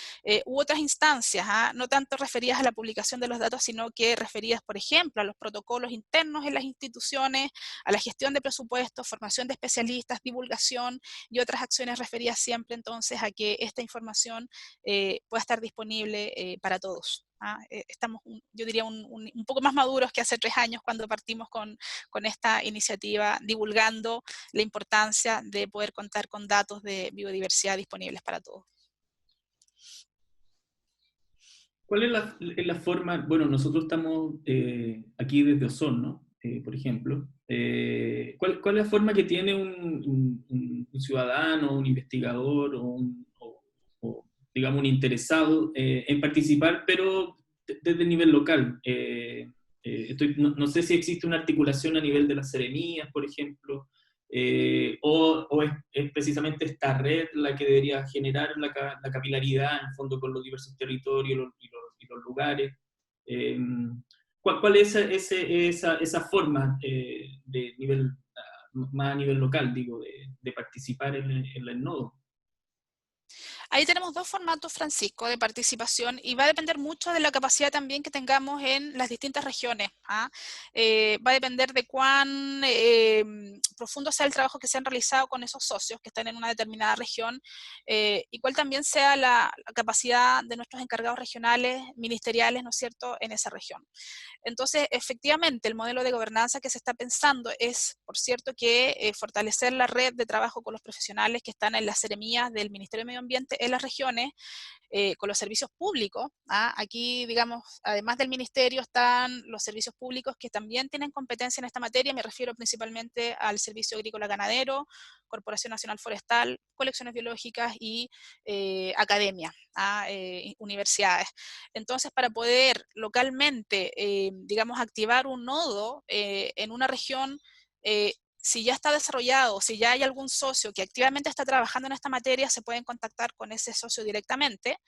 u otras instancias, no tanto referidas a la publicación de los datos, sino que referidas, por ejemplo, a los protocolos internos en las instituciones, a la gestión de presupuestos, formación de especialistas, divulgación y otras acciones referidas siempre entonces a que esta información pueda estar disponible para todos. Estamos, yo diría, un poco más maduros que hace 3 años cuando partimos con esta iniciativa, divulgando la importancia de poder contar con datos de biodiversidad disponibles para todos. ¿Cuál es la forma? Bueno, nosotros estamos aquí desde Osorno, por ejemplo. ¿Cuál es la forma que tiene un ciudadano, un investigador o, digamos, un interesado en participar, pero desde el nivel local? No sé si existe una articulación a nivel de las seremías, por ejemplo, o es precisamente esta red la que debería generar la capilaridad, en el fondo, con los diversos territorios y los lugares. ¿Cuál es esa forma de nivel, más a nivel local, digo, de participar en el nodo? Ahí tenemos 2 formatos, Francisco, de participación y va a depender mucho de la capacidad también que tengamos en las distintas regiones. Va a depender de cuán profundo sea el trabajo que se han realizado con esos socios que están en una determinada región y cuál también sea la capacidad de nuestros encargados regionales, ministeriales, ¿no es cierto?, en esa región. Entonces, efectivamente, el modelo de gobernanza que se está pensando es, por cierto, que fortalecer la red de trabajo con los profesionales que están en las seremías del Ministerio de Medio Ambiente en las regiones, con los servicios públicos. Aquí, digamos, además del ministerio están los servicios públicos que también tienen competencia en esta materia. Me refiero principalmente al Servicio Agrícola Ganadero, Corporación Nacional Forestal, Colecciones Biológicas y academia, universidades. Entonces, para poder localmente, digamos, activar un nodo en una región, si ya está desarrollado, si ya hay algún socio que activamente está trabajando en esta materia, se pueden contactar con ese socio directamente,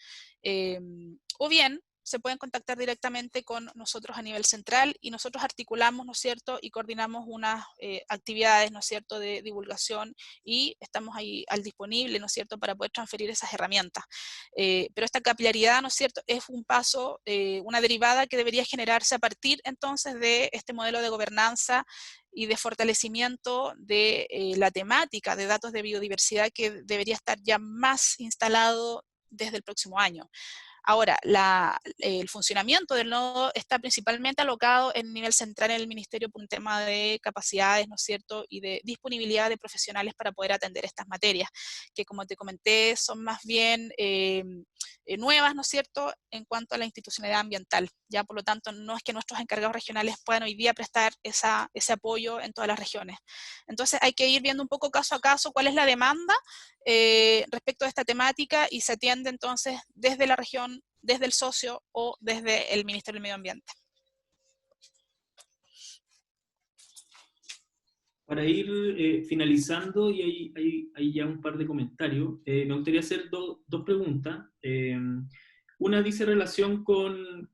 o bien se pueden contactar directamente con nosotros a nivel central y nosotros articulamos, ¿no es cierto?, y coordinamos unas actividades, ¿no es cierto?, de divulgación y estamos ahí al disponible, ¿no es cierto?, para poder transferir esas herramientas. Pero esta capilaridad, ¿no es cierto?, es un paso, una derivada que debería generarse a partir entonces de este modelo de gobernanza y de fortalecimiento de la temática de datos de biodiversidad que debería estar ya más instalado desde el próximo año. Ahora, el funcionamiento del nodo está principalmente alocado en nivel central en el Ministerio por un tema de capacidades, ¿no es cierto?, y de disponibilidad de profesionales para poder atender estas materias, que como te comenté son más bien nuevas, ¿no es cierto?, en cuanto a la institucionalidad ambiental. Ya, por lo tanto, no es que nuestros encargados regionales puedan hoy día prestar ese apoyo en todas las regiones. Entonces hay que ir viendo un poco caso a caso cuál es la demanda respecto a esta temática y se atiende entonces desde la región, desde el socio o desde el Ministerio del Medio Ambiente. Para ir finalizando, y hay ya un par de comentarios, me gustaría hacer dos preguntas. Una dice relación con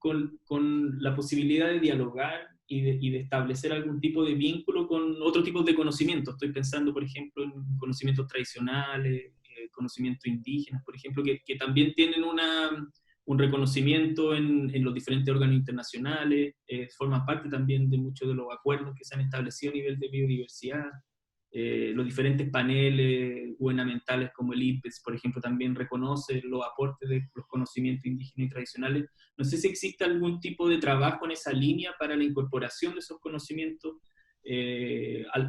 la posibilidad de dialogar y de establecer algún tipo de vínculo con otro tipo de conocimientos. Estoy pensando, por ejemplo, en conocimientos tradicionales, conocimientos indígenas, por ejemplo, que también tienen un reconocimiento en los diferentes órganos internacionales, forman parte también de muchos de los acuerdos que se han establecido a nivel de biodiversidad. Los diferentes paneles gubernamentales como el IPBES, por ejemplo, también reconoce los aportes de los conocimientos indígenas y tradicionales. No sé si existe algún tipo de trabajo en esa línea para la incorporación de esos conocimientos,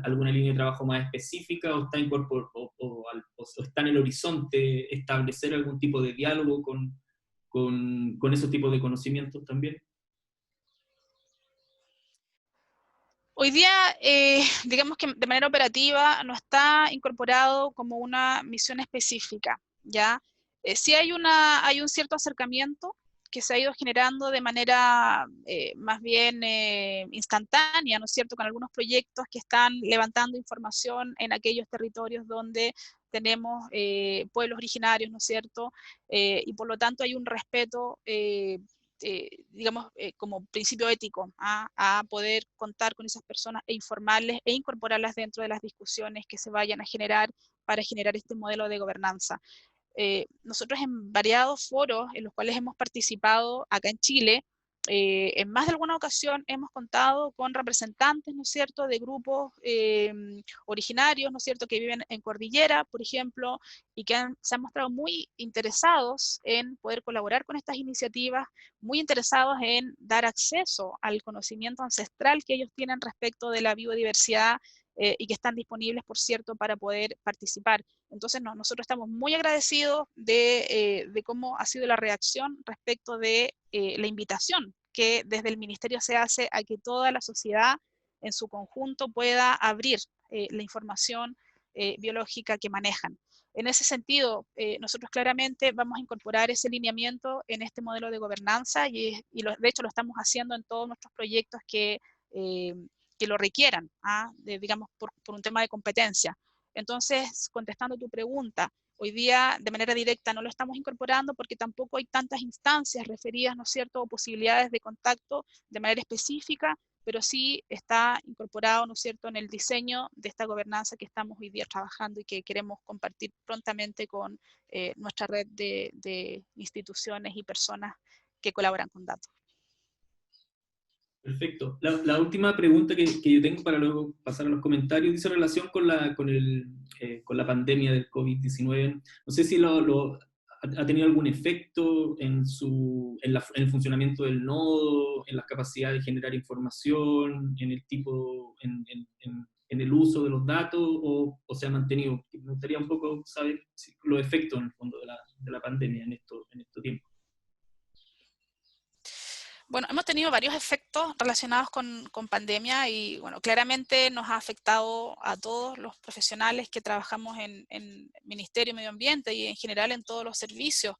alguna línea de trabajo más específica, o está en el horizonte establecer algún tipo de diálogo con esos tipos de conocimientos también. Hoy día, digamos que de manera operativa no está incorporado como una misión específica, ¿ya? Sí hay un cierto acercamiento que se ha ido generando de manera más bien instantánea, ¿no es cierto?, con algunos proyectos que están levantando información en aquellos territorios donde tenemos pueblos originarios, ¿no es cierto?, y por lo tanto hay un respeto digamos, como principio ético, a poder contar con esas personas e informarles e incorporarlas dentro de las discusiones que se vayan a generar para generar este modelo de gobernanza. Nosotros en variados foros en los cuales hemos participado acá en Chile, en más de alguna ocasión hemos contado con representantes, ¿no es cierto?, de grupos originarios, ¿no es cierto?, que viven en cordillera, por ejemplo, y que se han mostrado muy interesados en poder colaborar con estas iniciativas, muy interesados en dar acceso al conocimiento ancestral que ellos tienen respecto de la biodiversidad y que están disponibles, por cierto, para poder participar. Entonces, nosotros estamos muy agradecidos de cómo ha sido la reacción respecto de la invitación que desde el Ministerio se hace a que toda la sociedad en su conjunto pueda abrir la información biológica que manejan. En ese sentido, nosotros claramente vamos a incorporar ese lineamiento en este modelo de gobernanza de hecho lo estamos haciendo en todos nuestros proyectos que lo requieran, digamos, por un tema de competencia. Entonces, contestando tu pregunta, hoy día de manera directa no lo estamos incorporando porque tampoco hay tantas instancias referidas, ¿no es cierto?, o posibilidades de contacto de manera específica, pero sí está incorporado, ¿no es cierto?, en el diseño de esta gobernanza que estamos hoy día trabajando y que queremos compartir prontamente con nuestra red de instituciones y personas que colaboran con datos. Perfecto. La última pregunta que yo tengo para luego pasar a los comentarios dice relación con la pandemia del COVID-19. No sé si ha tenido algún efecto en el funcionamiento del nodo, en la capacidad de generar información, en el tipo, en el uso de los datos, o se ha mantenido. Me gustaría un poco saber los efectos en el fondo de la pandemia en estos tiempos. Bueno, hemos tenido varios efectos relacionados con pandemia y, bueno, claramente nos ha afectado a todos los profesionales que trabajamos en Ministerio de Medio Ambiente y en general en todos los servicios,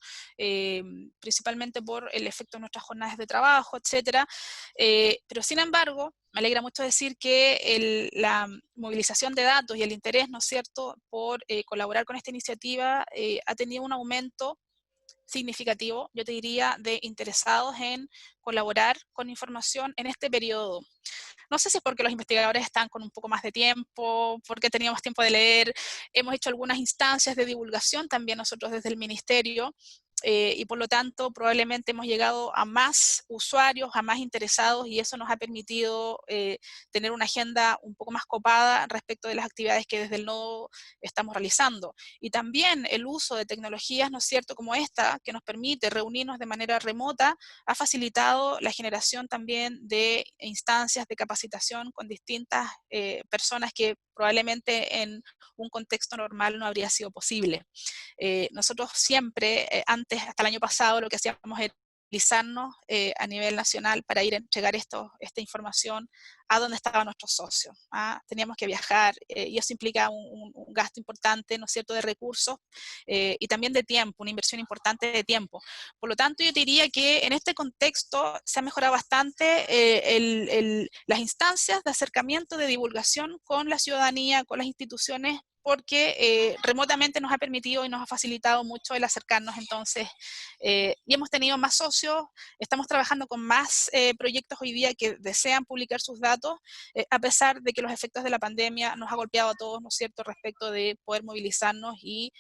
principalmente por el efecto de nuestras jornadas de trabajo, etcétera. Pero sin embargo, me alegra mucho decir que la movilización de datos y el interés, ¿no es cierto?, por colaborar con esta iniciativa ha tenido un aumento significativo, yo te diría, de interesados en colaborar con información en este periodo. No sé si es porque los investigadores están con un poco más de tiempo, porque teníamos tiempo de leer, hemos hecho algunas instancias de divulgación también nosotros desde el ministerio, y por lo tanto probablemente hemos llegado a más usuarios, a más interesados, y eso nos ha permitido tener una agenda un poco más copada respecto de las actividades que desde el nodo estamos realizando. Y también el uso de tecnologías, ¿no es cierto?, como esta, que nos permite reunirnos de manera remota, ha facilitado la generación también de instancias de capacitación con distintas personas que probablemente en un contexto normal no habría sido posible. Nosotros siempre, antes, hasta el año pasado, lo que hacíamos era movilizarnos a nivel nacional para ir a entregar esta información a donde estaban nuestros socios. ¿Ah? Teníamos que viajar y eso implica un gasto importante, ¿no es cierto?, de recursos y también de tiempo, una inversión importante de tiempo. Por lo tanto, yo diría que en este contexto se ha mejorado bastante las instancias de acercamiento, de divulgación con la ciudadanía, con las instituciones, porque remotamente nos ha permitido y nos ha facilitado mucho el acercarnos entonces, y hemos tenido más socios, estamos trabajando con más proyectos hoy día que desean publicar sus datos, a pesar de que los efectos de la pandemia nos ha golpeado a todos, ¿no es cierto?, respecto de poder movilizarnos y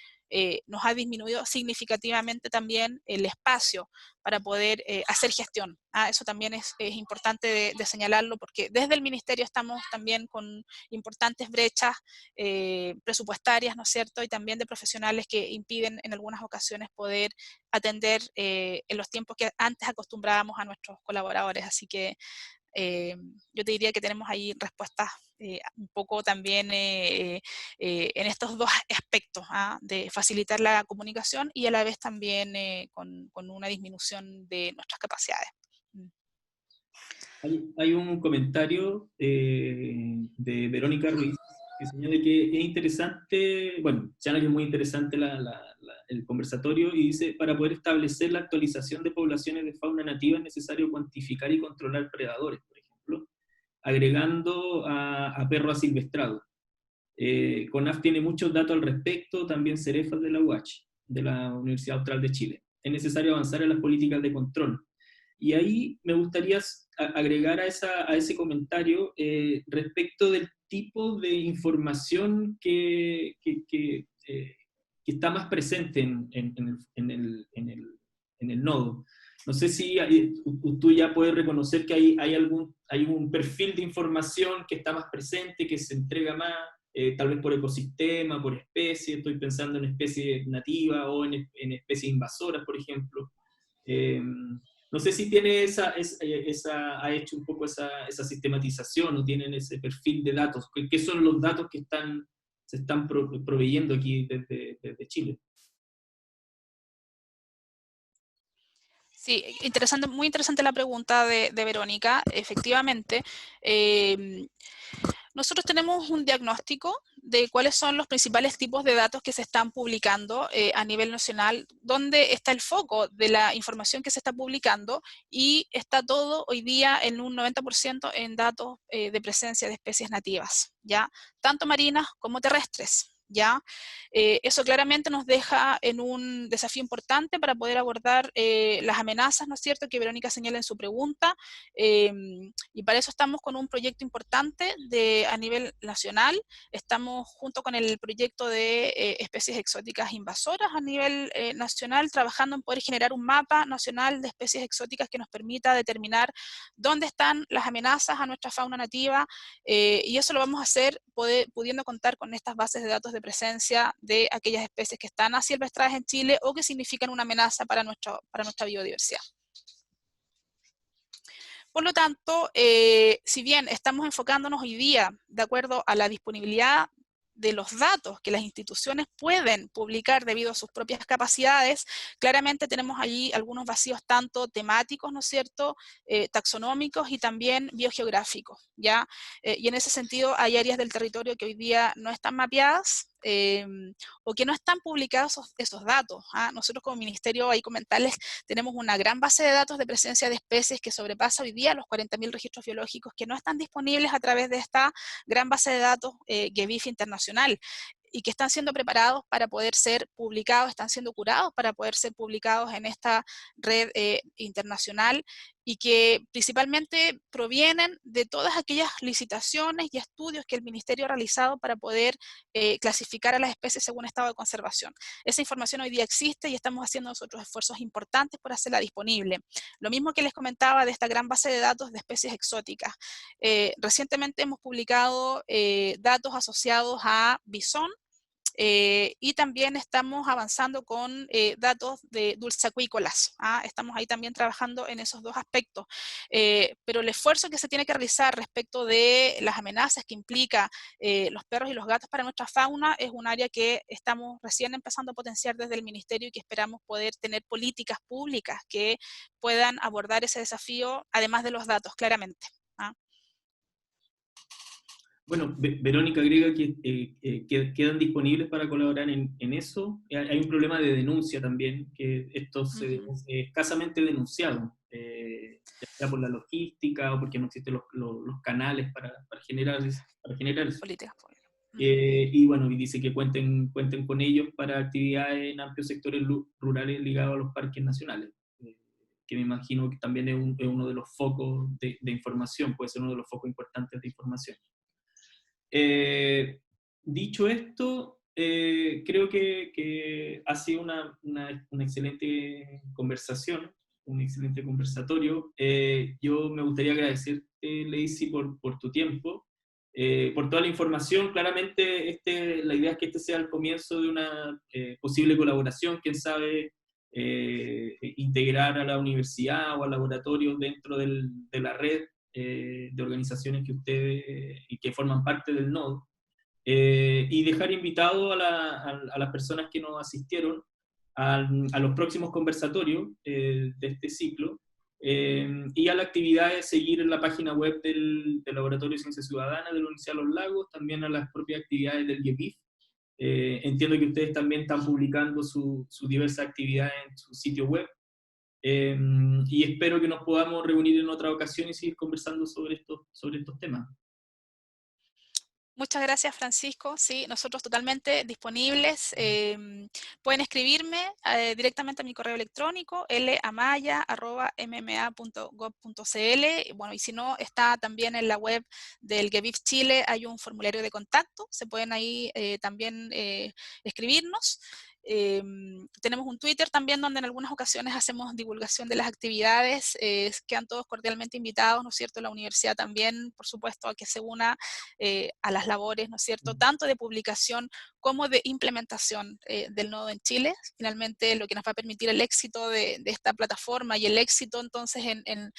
nos ha disminuido significativamente también el espacio para poder hacer gestión. Eso también es importante de señalarlo porque desde el Ministerio estamos también con importantes brechas presupuestarias, ¿no es cierto?, y también de profesionales que impiden en algunas ocasiones poder atender en los tiempos que antes acostumbrábamos a nuestros colaboradores. Así que yo te diría que tenemos ahí respuestas un poco también en estos dos aspectos, de facilitar la comunicación y a la vez también con una disminución de nuestras capacidades. Hay un comentario de Verónica Ruiz que señala que es interesante, bueno, señala que es muy interesante el conversatorio y dice, para poder establecer la actualización de poblaciones de fauna nativa es necesario cuantificar y controlar predadores, por ejemplo, agregando a perro asilvestrado. CONAF tiene muchos datos al respecto, también Cerefas de la UH, de la Universidad Austral de Chile. Es necesario avanzar en las políticas de control. Y ahí me gustaría agregar a ese comentario respecto del tipo de información que está más presente en el nodo. No sé si tú ya puedes reconocer que hay un perfil de información que está más presente, que se entrega más, tal vez por ecosistema, por especie, estoy pensando en especies nativas o en especies invasoras, por ejemplo. No sé si tiene ha hecho un poco esa sistematización o tienen ese perfil de datos. ¿Qué son los datos que se están proveyendo aquí desde Chile? Sí, interesante, muy interesante la pregunta de Verónica. Efectivamente, nosotros tenemos un diagnóstico de cuáles son los principales tipos de datos que se están publicando a nivel nacional, dónde está el foco de la información que se está publicando y está todo hoy día en un 90% en datos de presencia de especies nativas, ¿ya? Tanto marinas como terrestres. ¿Ya? Eso claramente nos deja en un desafío importante para poder abordar las amenazas, ¿no es cierto?, que Verónica señala en su pregunta, y para eso estamos con un proyecto importante a nivel nacional. Estamos junto con el proyecto de especies exóticas invasoras a nivel nacional, trabajando en poder generar un mapa nacional de especies exóticas que nos permita determinar dónde están las amenazas a nuestra fauna nativa, y eso lo vamos a hacer pudiendo contar con estas bases de datos de presencia de aquellas especies que están asilvestradas en Chile o que significan una amenaza para nuestra biodiversidad. Por lo tanto, si bien estamos enfocándonos hoy día de acuerdo a la disponibilidad de los datos que las instituciones pueden publicar debido a sus propias capacidades, claramente tenemos allí algunos vacíos tanto temáticos, ¿no es cierto?, taxonómicos y también biogeográficos, ¿ya? Y en ese sentido hay áreas del territorio que hoy día no están mapeadas, o que no están publicados esos datos. Nosotros como ministerio, ahí comentarles, tenemos una gran base de datos de presencia de especies que sobrepasa hoy día los 40.000 registros biológicos que no están disponibles a través de esta gran base de datos GBIF internacional. y que están siendo preparados para poder ser publicados, están siendo curados para poder ser publicados en esta red internacional, y que principalmente provienen de todas aquellas licitaciones y estudios que el Ministerio ha realizado para poder clasificar a las especies según estado de conservación. Esa información hoy día existe y estamos haciendo nosotros esfuerzos importantes por hacerla disponible. Lo mismo que les comentaba de esta gran base de datos de especies exóticas. Recientemente hemos publicado datos asociados a bisón, y también estamos avanzando con datos de dulceacuícolas. Estamos ahí también trabajando en esos dos aspectos. Pero el esfuerzo que se tiene que realizar respecto de las amenazas que implica los perros y los gatos para nuestra fauna es un área que estamos recién empezando a potenciar desde el Ministerio, y que esperamos poder tener políticas públicas que puedan abordar ese desafío, además de los datos, claramente. Bueno, Verónica agrega que quedan disponibles para colaborar en eso. Hay un problema de denuncia también, que esto es escasamente denunciado, ya sea por la logística o porque no existen los canales para generar eso. Políticas públicas. Y bueno, y dice que cuenten con ellos para actividades en amplios sectores rurales ligados a los parques nacionales, que me imagino que también es uno de los focos de información, puede ser uno de los focos importantes de información. Dicho esto, creo que ha sido una excelente conversación, un excelente conversatorio. Yo me gustaría agradecerte, Lacey, por tu tiempo, por toda la información. Claramente la idea es que este sea el comienzo de una posible colaboración, quién sabe, integrar a la universidad o al laboratorio dentro de la red de organizaciones que ustedes y que forman parte del nodo, y dejar invitado a las personas que nos asistieron a los próximos conversatorios de este ciclo, y a la actividad de seguir en la página web del Laboratorio de Ciencia Ciudadana de la Universidad de los Lagos, también a las propias actividades del GEPIF. Entiendo que ustedes también están publicando sus diversas actividades en su sitio web. Y espero que nos podamos reunir en otra ocasión y seguir conversando sobre estos temas. Muchas gracias, Francisco. Sí, nosotros totalmente disponibles. Pueden escribirme directamente a mi correo electrónico, lamaya@mma.gov.cl. Bueno, y si no, está también en la web del GEBIF Chile, hay un formulario de contacto. Se pueden ahí también escribirnos. Tenemos un Twitter también donde en algunas ocasiones hacemos divulgación de las actividades. Quedan todos cordialmente invitados, ¿no es cierto? La universidad también, por supuesto, a que se una a las labores, ¿no es cierto?, tanto de publicación como de implementación del nodo en Chile. Finalmente, lo que nos va a permitir el éxito de esta plataforma y el éxito entonces en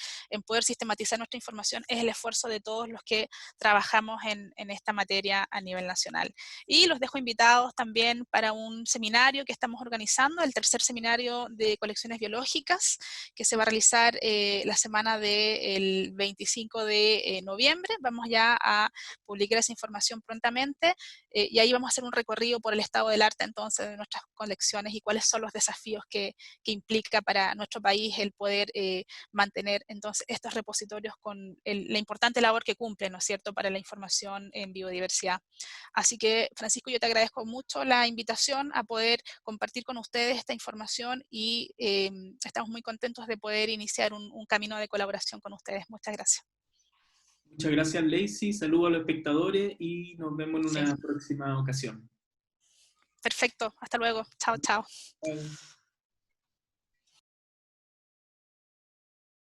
poder sistematizar nuestra información es el esfuerzo de todos los que trabajamos en esta materia a nivel nacional. Y los dejo invitados también para un seminario que estamos organizando, el tercer seminario de colecciones biológicas, que se va a realizar la semana del 25 de noviembre. Vamos ya a publicar esa información prontamente, y ahí vamos a hacer un recorrido por el estado del arte entonces de nuestras colecciones y cuáles son los desafíos que implica para nuestro país el poder mantener entonces estos repositorios con la importante labor que cumplen, ¿no es cierto?, para la información en biodiversidad. Así que, Francisco, yo te agradezco mucho la invitación a poder compartir con ustedes esta información, y estamos muy contentos de poder iniciar un camino de colaboración con ustedes. Muchas gracias. Muchas gracias, Lacey. Saludos a los espectadores y nos vemos en Sí. una próxima ocasión. Perfecto. Hasta luego. Chao, chao. Chao.